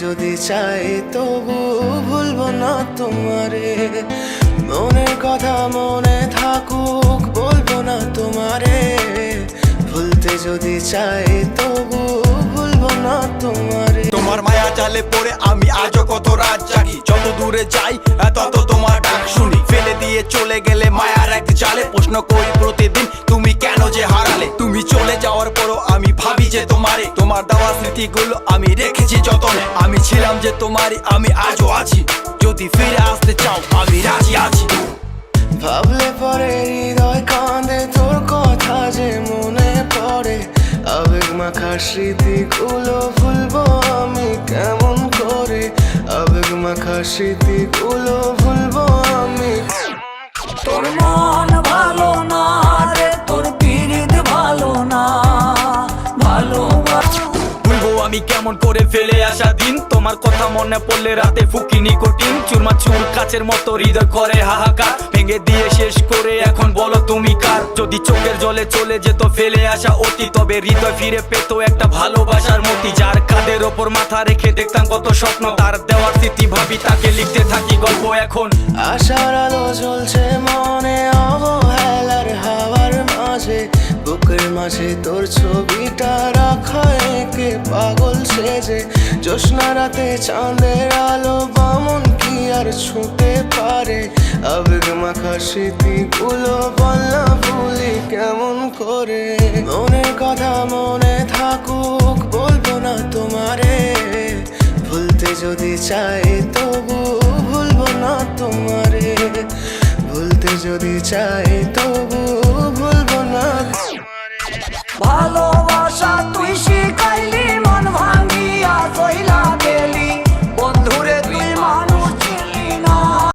যদি চাই তবু ভুলবো না তোমারে। মনের কথা মনে থাকুক বলবো না তোমারে। ভুলতে যদি চাই তবু ভুলবো না তোমারে। তোমার মায়া জালে পড়ে আমি আজও কত রাত জাগি। যত দূরে যাই তত তোমার ডাক শুনি। ফেলে দিয়ে চলে গেলে মায়ার এক জালে প্রশ্ন করি প্রতিদিন তুমি কেন যে হারালে। তুমি চলে যাওয়ার পরও আমি ভাবি যে তোমারে। তোমার দেওয়া স্মৃতিগুলো আমি রেখেছি যতনে। আমি ছিলাম যে তোমারই, আমি আজও আছি। যদি ফিরে আসতে চাও আমি রাজি আছি। ভাবলে পরে হৃদয় কাঁদে, তোর কথা যে মনে পড়ে। আবেগ মাখা স্মৃতিগুলো ভুলবো আমি কেমন করে। আবেগ মাখা স্মৃতিগুলো ভুলবো আমি। তোর মন ভালো না রে, তোর পিরিত ভালো না, ভালো ভুলবো আমি কেমন করে ফেলে আসা দিন। তোমার কথা মনে পড়লে রাতে ফুকি নিকোটিন। চুরমাচুর কাচের মতো হৃদয় করে হাহাকার। ভেঙে দিয়ে শেষ করে এখন বলো তুমি কার। যদি চোখের জলে চলে যেত ফেলে আসা অতি, তবে হৃদয় ফিরে পেত একটা ভালোবাসার মতি। যার কাঁধের ওপর মাথা রেখে দেখতাম কত স্বপ্ন, তার দেওয়ার স্মৃতি ভাবি তাকে লিখতে থাকি গল্প এখন। আশার আলো জ্বলছে মনে অবহেলার হাওয়ার মাঝে। বুকের মাঝে তোর ছবিটা রাখা একে পাগল সেজে। জ্যোৎস্না রাতে চাঁদের আলো বামন কি আর ছুঁতে পারে। আবেগ মাখা স্মৃতিগুলো বলনা ভুলি কেমন করে। মনের কথা মনে থাকুক বলবো না তোমারে। ভুলতে যদি চাই তবু ভুলবো না তোমারে। ভুলতে যদি চাই তবু ভুলবো না তোমারে। ভালো